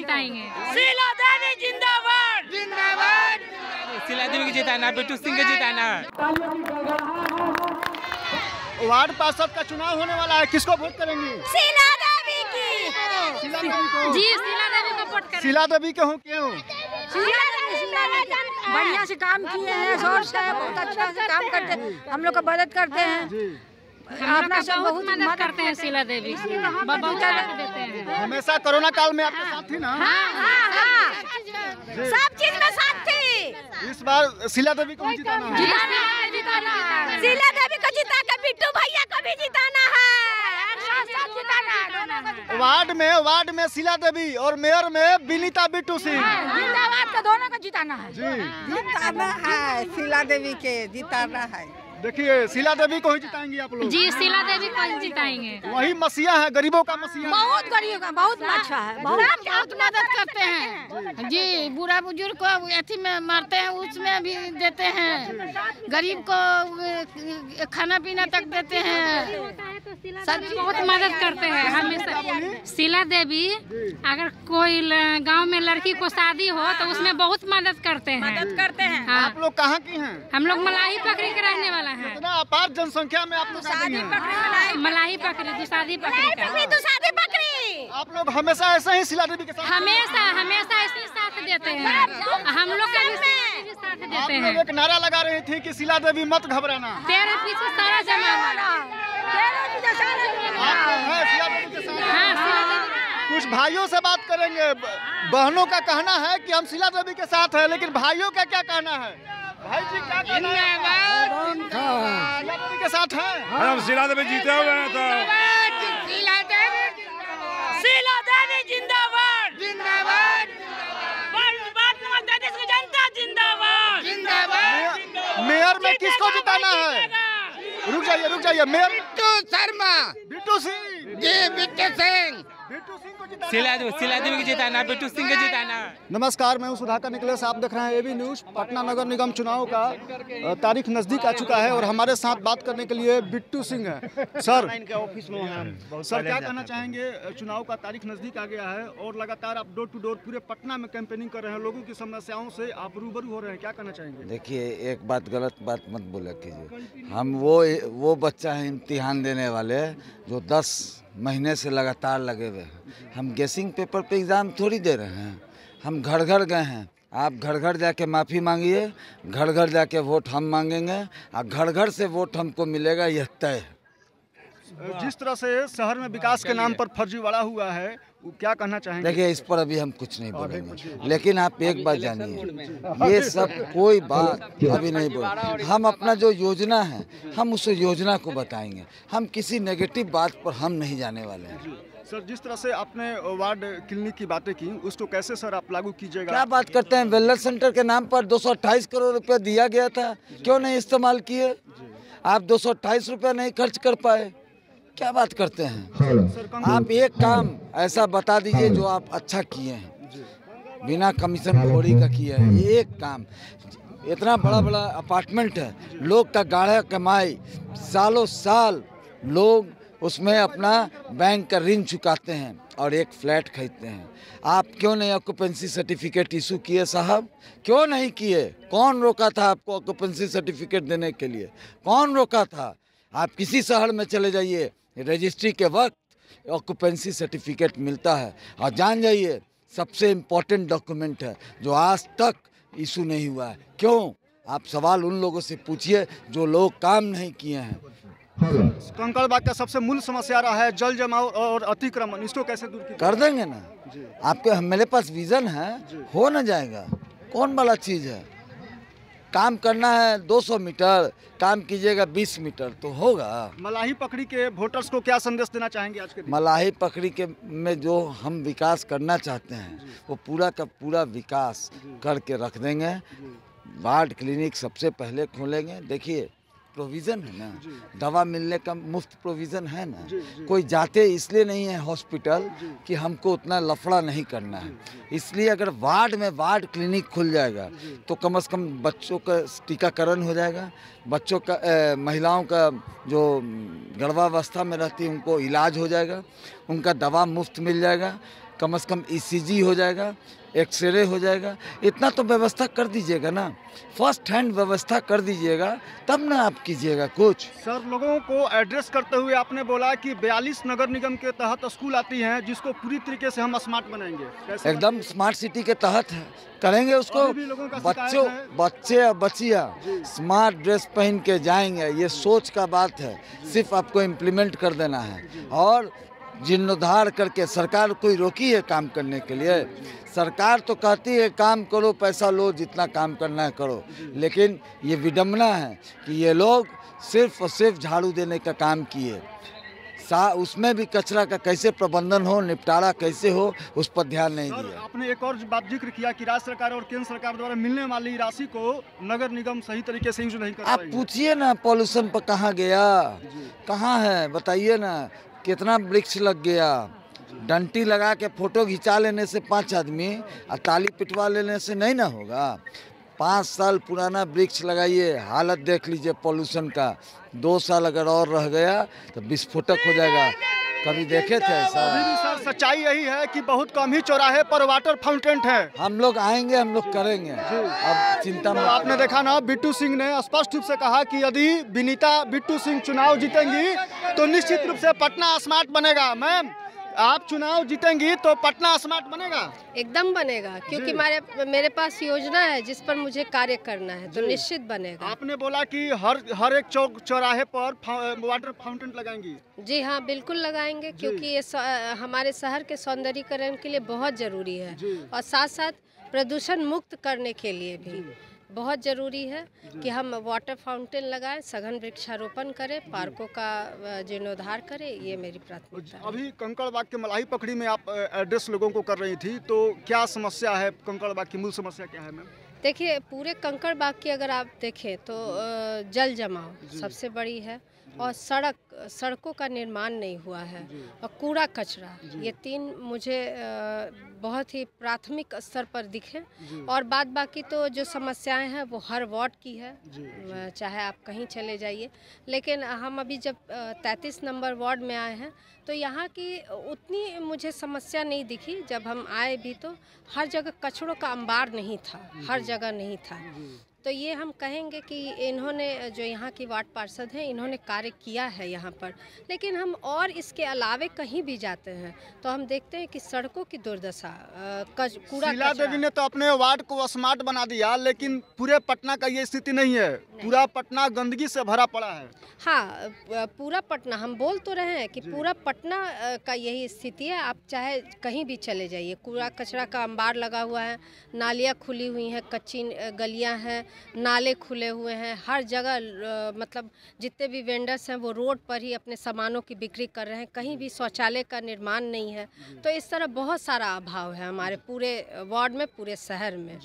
जिताएंगे। शीला देवी जिंदाबाद जिंदाबाद। शीला देवी को जिताना, बिट्टू सिंह को जिताना। वार्ड पार्षद का चुनाव होने वाला है, किसको वोट करेंगी? शीला देवी की। शीला देवी को। जी शीला देवी को वोट करेंगे। शीला देवी के हूँ क्यों? बढ़िया से काम किए हैं, जोर से बहुत अच्छा से काम करते हैं, हम लोग को मदद करते हैं। अपना सब बहुत मदद करते हैं शीला देवी, बहुत देते हैं। हमेशा कोरोना काल में आपके साथ थी ना? सब चीज में साथ थी। इस बार शीला देवी को जिताना है। शीला देवी को जिता के बिट्टू भैया को भी जिताना है। वार्ड में शीला देवी और मेयर में विनीता बिट्टू सिंह। जिंदाबाद का दोनों को जिताना है। जी जिताना है, शीला देवी के जिताना है। देखिए शीला देवी को ही जिताएंगे आप लोग? जी शीला देवी को जिताएंगे। वही मसीहा है, गरीबों का मसीहा। बहुत गरीब का बहुत अच्छा है, बहुत मदद करते हैं जी। बूढ़ा बुजुर्ग को अथी में मारते हैं, उसमें भी देते हैं। गरीब को खाना पीना तक देते हैं। सब बहुत मदद करते हैं हमेशा। शीला देवी अगर कोई गांव में लड़की को शादी हो तो उसमें बहुत मदद करते हैं। हाँ। आप लोग कहाँ की हैं? हम लोग मलाही पकड़ी के रहने वाला है। इतना अपार जनसंख्या में आप लोग शादी हैं। मलाही पकड़ी, दुसादी पकड़ी का। आप लोग हमेशा ऐसे ही शीला देवी के साथ? हमेशा ऐसे साथ देते हैं। हम लोग का भी साथ देते आप हैं। लोग एक नारा लगा रही थी कि शीला देवी मत घबराना। तेरे पीछे सारा जमाना। हाँ, शीला देवी के साथ। हाँ शीला देवी। कुछ भाइयों से बात करेंगे। बहनों का कहना है कि हम शीला देवी के साथ हैं, लेकिन भाइयों का क्या कहना है? भाई जी क्या कहना है? शीला देवी के साथ हैं? हम शीला देवी जीते हुए हैं तो शीला देवी जिंदाबाद जिंदाबाद। जनता जिंदाबाद जिंदाबाद। मेयर में किसको जिताना है? रुक जाइए। मेयर बिट्टू शर्मा। बिट्टू सिंह जी बिट्टू सिंह। बिट्टू सिंह को जिताना। शीला देवी को जिताना, बिट्टू सिंह को जिताना। नमस्कार, मैं हूं सुधाकर निकलेश। आप देख रहे हैं एबी न्यूज। पटना नगर निगम चुनाव का तारीख नजदीक आ चुका है और हमारे साथ बात करने के लिए बिट्टू सिंह है। सर ऑफिस में हैं। सर क्या कहना चाहेंगे? चुनाव का तारीख नजदीक आ गया है और लगातार आप डोर टू डोर पूरे पटना में कैंपेनिंग कर रहे हैं, लोगों की समस्याओं से आप रूबरू हो रहे हैं, क्या कहना चाहेंगे? देखिए, एक बात गलत बात मत बोला कीजिए। हम वो बच्चा है इम्तिहान देने वाले जो 10 महीने से लगातार लगे हुए हैं। हम गेसिंग पेपर पे एग्ज़ाम थोड़ी दे रहे हैं, हम घर घर गए हैं। आप घर घर जाके माफ़ी मांगिए, घर घर जाके वोट हम मांगेंगे और घर घर से वोट हमको मिलेगा, यह तय है। जिस तरह से शहर में विकास के नाम पर फर्जीवाड़ा हुआ है, वो क्या कहना चाहेंगे? देखिए, इस पर अभी हम कुछ नहीं बोलेंगे, लेकिन आप एक बात जानिए, ये सब कोई बात अभी नहीं बोल। हम अपना जो योजना है हम उस योजना को बताएंगे, हम किसी नेगेटिव बात पर हम नहीं जाने वाले हैं। सर, जिस तरह से आपने वार्ड क्लिनिक की बातें की, उसको कैसे सर आप लागू कीजिएगा? क्या बात करते हैं? वेलनेस सेंटर के नाम पर 228 करोड़ रुपए दिया गया था, क्यों नहीं इस्तेमाल किए? आप 228 रुपए नहीं खर्च कर पाए, क्या बात करते हैं? आप एक काम ऐसा बता दीजिए जो आप अच्छा किए हैं, बिना कमीशन खोरी का किया है। ये एक काम, इतना बड़ा बड़ा अपार्टमेंट है, लोग का गाढ़ा कमाई, सालों साल लोग उसमें अपना बैंक का ऋण चुकाते हैं और एक फ्लैट खरीदते हैं। आप क्यों नहीं ऑक्यूपेंसी सर्टिफिकेट इशू किए साहब? क्यों नहीं किए? कौन रोका था आपको ऑक्यूपेंसी सर्टिफिकेट देने के लिए? कौन रोका था? आप किसी शहर में चले जाइए, रजिस्ट्री के वक्त ऑक्यूपेंसी सर्टिफिकेट मिलता है, और जान जाइए सबसे इम्पोर्टेंट डॉक्यूमेंट है जो आज तक इशू नहीं हुआ है। क्यों? आप सवाल उन लोगों से पूछिए जो लोग काम नहीं किए हैं। कंकड़बाग का सबसे मूल समस्या रहा है जल जमाव और अतिक्रमण, इसको कैसे दूर किया? कर देंगे ना, आपके मेरे पास विजन है, हो ना जाएगा। कौन वाला चीज़ है? काम करना है 200 मीटर, काम कीजिएगा 20 मीटर तो होगा। मलाही पकड़ी के वोटर्स को क्या संदेश देना चाहेंगे आज के दिन? मलाही पकड़ी के में जो हम विकास करना चाहते हैं वो पूरा का पूरा विकास करके रख देंगे। वार्ड क्लिनिक सबसे पहले खोलेंगे। देखिए, प्रोविज़न है ना, दवा मिलने का मुफ्त प्रोविज़न है ना। कोई जाते इसलिए नहीं है हॉस्पिटल कि हमको उतना लफड़ा नहीं करना है, इसलिए अगर वार्ड में वार्ड क्लिनिक खुल जाएगा तो कम से कम बच्चों का टीकाकरण हो जाएगा, बच्चों का महिलाओं का जो गर्भावस्था में रहती है उनको इलाज हो जाएगा, उनका दवा मुफ्त मिल जाएगा। कम से कम ECG हो जाएगा, एक्सरे हो जाएगा, इतना तो व्यवस्था कर दीजिएगा ना, फर्स्ट हैंड व्यवस्था कर दीजिएगा, तब ना आप कीजिएगा कुछ। सर, लोगों को एड्रेस करते हुए आपने बोला कि 42 नगर निगम के तहत स्कूल आती हैं जिसको पूरी तरीके से हम स्मार्ट बनाएंगे। एकदम स्मार्ट सिटी के तहत करेंगे उसको। बच्चे और बच्चियाँ स्मार्ट ड्रेस पहन के जाएंगे, ये सोच का बात है, सिर्फ आपको इम्प्लीमेंट कर देना है। और जीर्णोद्धार करके सरकार कोई रोकी है काम करने के लिए? सरकार तो कहती है काम करो, पैसा लो, जितना काम करना है करो, लेकिन ये विडम्बना है कि ये लोग सिर्फ और सिर्फ झाड़ू देने का काम किए, उसमें भी कचरा का कैसे प्रबंधन हो, निपटारा कैसे हो, उस पर ध्यान नहीं दिया। आपने एक और बात जिक्र किया कि राज्य सरकार और केंद्र सरकार द्वारा मिलने वाली राशि को नगर निगम सही तरीके से यूज नहीं कर रहा है। आप पूछिए ना पॉल्यूशन पर कहाँ गया, कहाँ है, बताइए ना। कितना वृक्ष लग गया, डंटी लगा के फोटो खिंचा लेने से 5 आदमी और ताली पिटवा लेने से नहीं ना होगा। 5 साल पुराना वृक्ष लगाइए, हालत देख लीजिए पॉल्यूशन का। 2 साल अगर और रह गया तो विस्फोटक हो जाएगा। कभी देखे थे ऐसा? सर, सच्चाई यही है कि बहुत कम ही चौराहे पर वाटर फाउंटेन है। हम लोग आएंगे, हम लोग करेंगे, अब चिंता मत। आपने देखा ना, बिट्टू सिंह ने स्पष्ट रूप से कहा कि यदि विनीता बिट्टू सिंह चुनाव जीतेंगी तो निश्चित रूप से पटना स्मार्ट बनेगा। मैम, आप चुनाव जीतेंगी तो पटना स्मार्ट बनेगा? एकदम बनेगा, क्योंकि मेरे पास योजना है जिस पर मुझे कार्य करना है, तो निश्चित बनेगा। आपने बोला कि हर एक चौक चौराहे पर वाटर फाउंटेन लगाएंगी। जी हाँ, बिल्कुल लगाएंगे, क्योंकि ये हमारे शहर के सौंदर्यीकरण के लिए बहुत जरूरी है और साथ साथ प्रदूषण मुक्त करने के लिए भी बहुत ज़रूरी है कि हम वाटर फाउंटेन लगाएं, सघन वृक्षारोपण करें, पार्कों का जीर्णोद्धार करें। ये मेरी प्राथमिकता है। अभी कंकड़बाग के मलाही पकड़ी में आप एड्रेस लोगों को कर रही थी, तो क्या समस्या है? कंकड़बाग की मूल समस्या क्या है मैम? देखिए, पूरे कंकड़बाग की अगर आप देखें तो जल जमाव सबसे बड़ी है और सड़कों का निर्माण नहीं हुआ है और कूड़ा कचरा, ये 3 मुझे बहुत ही प्राथमिक स्तर पर दिखे। और बाद बाकी तो जो समस्याएं हैं वो हर वार्ड की है, चाहे आप कहीं चले जाइए। लेकिन हम अभी जब 33 नंबर वार्ड में आए हैं तो यहाँ की उतनी मुझे समस्या नहीं दिखी। जब हम आए भी तो हर जगह कचरों का अंबार नहीं था, हर जगह नहीं था। तो ये हम कहेंगे कि इन्होंने, जो यहाँ की वार्ड पार्षद हैं, इन्होंने कार्य किया है यहाँ पर। लेकिन हम और इसके अलावे कहीं भी जाते हैं तो हम देखते हैं कि सड़कों की दुर्दशा, कूड़ा। शीला देवी ने तो अपने वार्ड को स्मार्ट बना दिया, लेकिन पूरे पटना का ये स्थिति नहीं है। पूरा पटना गंदगी से भरा पड़ा है। हाँ, पूरा पटना, हम बोल तो रहे हैं कि पूरा पटना का यही स्थिति है। आप चाहे कहीं भी चले जाइए, कूड़ा कचरा का अंबार लगा हुआ है, नालियाँ खुली हुई हैं, कच्ची गलियाँ हैं, नाले खुले हुए हैं, हर जगह मतलब जितने भी वेंडर्स हैं वो रोड पर ही अपने सामानों की बिक्री कर रहे हैं, कहीं भी शौचालय का निर्माण नहीं है। तो इस तरह बहुत सारा अभाव है हमारे पूरे वार्ड में, पूरे शहर में।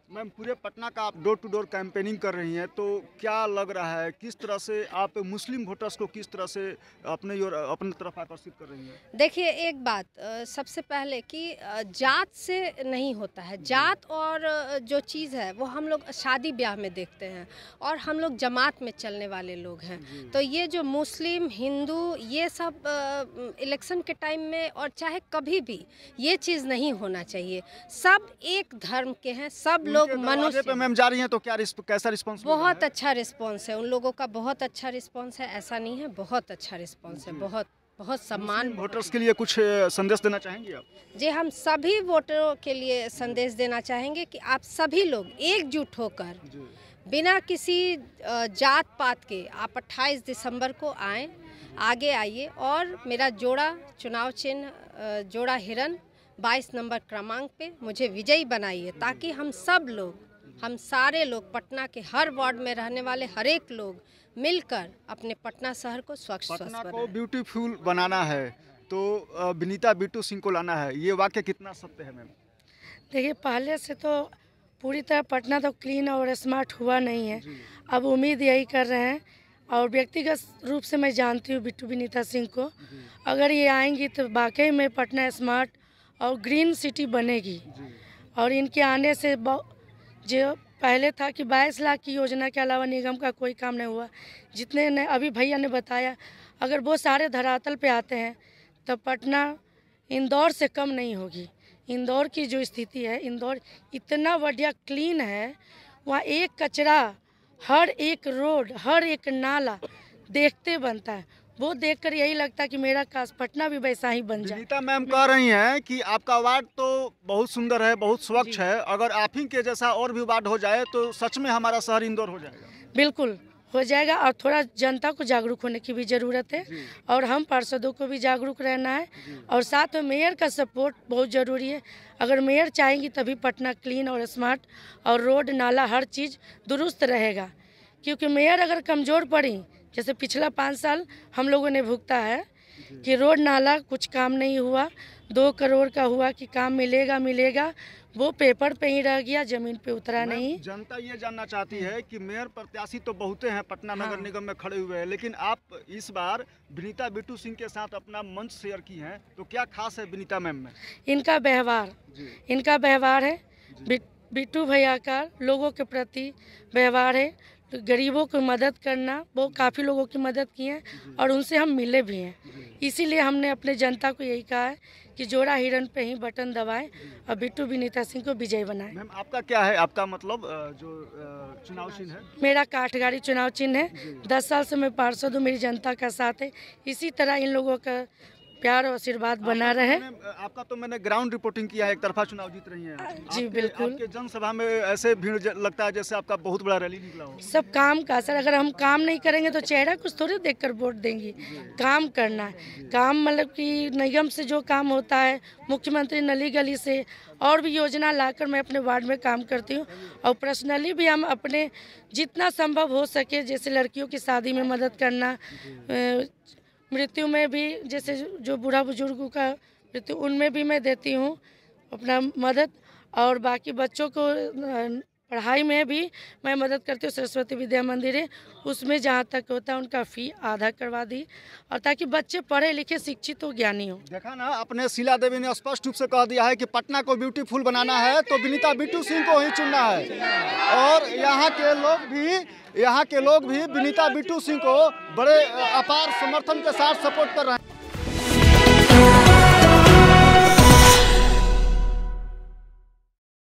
मैम, पूरे पटना का आप डोर टू डोर कैंपेनिंग कर रही हैं, तो क्या लग रहा है किस तरह से आप मुस्लिम वोटर्स को किस तरह से अपनी तरफ आकर्षित कर रही हैं? देखिए, एक बात सबसे पहले कि जात से नहीं होता है। जात और जो चीज़ है वो हम लोग शादी ब्याह में देखते हैं और हम लोग जमात में चलने वाले लोग हैं। तो ये जो मुस्लिम, हिंदू, ये सब इलेक्शन के टाइम में और चाहे कभी भी ये चीज़ नहीं होना चाहिए। सब एक धर्म के हैं, सब लोग मनुष्य पे। मैम जा रही हैं तो कैसा रिस्पांस? बहुत अच्छा रिस्पांस है, उन लोगों का बहुत अच्छा रिस्पांस है, ऐसा नहीं है, बहुत अच्छा रिस्पांस है, बहुत सम्मान। वोटर्स के लिए कुछ संदेश देना चाहेंगे आप? जी, हम सभी वोटरों के लिए संदेश देना चाहेंगे कि आप सभी लोग एकजुट होकर बिना किसी जात पात के आप 28 दिसंबर को आएँ, आगे आइए और मेरा जोड़ा चुनाव चिन्ह जोड़ा हिरन 22 नंबर क्रमांक पे मुझे विजयी बनाइए, ताकि हम सब लोग, हम सारे लोग, पटना के हर वार्ड में रहने वाले हर एक लोग मिलकर अपने पटना शहर को स्वच्छ को ब्यूटीफुल बनाना है। तो विनीता बिट्टू सिंह को लाना है, ये वाक्य कितना सत्य है मैम? देखिए, पहले से तो पूरी तरह पटना तो क्लीन और स्मार्ट हुआ नहीं है। अब उम्मीद यही कर रहे हैं और व्यक्तिगत रूप से मैं जानती हूँ बिट्टू विनीता सिंह को। अगर ये आएंगी तो वाकई में पटना स्मार्ट और ग्रीन सिटी बनेगी। और इनके आने से जो पहले था कि 22 लाख की योजना के अलावा निगम का कोई काम नहीं हुआ, जितने ने अभी भैया ने बताया, अगर वो सारे धरातल पे आते हैं तो पटना इंदौर से कम नहीं होगी। इंदौर की जो स्थिति है, इंदौर इतना बढ़िया क्लीन है, वहाँ एक कचरा, हर एक रोड, हर एक नाला देखते बनता है। वो देखकर यही लगता है कि मेरा काश पटना भी वैसा ही बन जाए। विनीता मैम कह रही हैं कि आपका वार्ड तो बहुत सुंदर है, बहुत स्वच्छ है, अगर आप ही के जैसा और भी वार्ड हो जाए तो सच में हमारा शहर इंदौर हो जाएगा। बिल्कुल हो जाएगा, और थोड़ा जनता को जागरूक होने की भी ज़रूरत है, और हम पार्षदों को भी जागरूक रहना है, और साथ में मेयर का सपोर्ट बहुत ज़रूरी है। अगर मेयर चाहेंगी तभी पटना क्लीन और स्मार्ट और रोड नाला हर चीज़ दुरुस्त रहेगा। क्योंकि मेयर अगर कमज़ोर पड़ी, जैसे पिछला 5 साल हम लोगों ने भुगता है कि रोड नाला कुछ काम नहीं हुआ, 2 करोड़ का हुआ कि काम मिलेगा, वो पेपर पे ही रह गया, जमीन पे उतरा नहीं। जनता ये जानना चाहती है कि मेयर प्रत्याशी तो बहुत हैं पटना नगर निगम में खड़े हुए हैं, लेकिन आप इस बार विनीता बिट्टू सिंह के साथ अपना मंच शेयर की हैं, तो क्या खास है विनीता मैम में? इनका व्यवहार है, बिट्टू भैया का लोगों के प्रति व्यवहार है, गरीबों की मदद करना, वो काफ़ी लोगों की मदद की है और उनसे हम मिले भी हैं। इसीलिए हमने अपने जनता को यही कहा है कि जोड़ा हिरन पे ही बटन दबाएं और बिट्टू विनीता सिंह को विजय बनाएं। मैम आपका क्या है, आपका मतलब जो चुनाव चिन्ह है? मेरा काठगाड़ी चुनाव चिन्ह है। 10 साल से मैं पार्षद हूँ, मेरी जनता का साथ है। इसी तरह इन लोगों का प्यार और आशीर्वाद बना रहे। आपका तो मैंने ग्राउंड रिपोर्टिंग किया है, एक तरफा चुनाव जीत रही हैं। जी बिल्कुल। आपके जनसभा में ऐसे भीड़ लगता है जैसे आपका बहुत बड़ा रैली निकला हो। सब काम का सर, अगर हम काम नहीं करेंगे तो चेहरा कुछ थोड़ी देखकर वोट देंगी। काम करना है, काम मतलब कि निगम से जो काम होता है, मुख्यमंत्री नली गली से और भी योजना लाकर मैं अपने वार्ड में काम करती हूँ। और पर्सनली भी हम अपने जितना संभव हो सके, जैसे लड़कियों की शादी में मदद करना, मृत्यु में भी, जैसे जो बूढ़ा बुजुर्गों का मृत्यु, उनमें भी मैं देती हूँ अपना मदद। और बाकी बच्चों को पढ़ाई में भी मैं मदद करती हूँ। सरस्वती विद्या मंदिर है, उसमें जहाँ तक होता है उनका फ़ी आधा करवा दी, और ताकि बच्चे पढ़े लिखे शिक्षित हो, ज्ञानी हो। देखा ना, अपने शीला देवी ने स्पष्ट रूप से कह दिया है कि पटना को ब्यूटीफुल बनाना है तो विनीता बिट्टू सिंह को ही चुनना है। और यहाँ के लोग भी विनीता बिट्टू सिंह को बड़े अपार समर्थन के साथ सपोर्ट कर रहे हैं।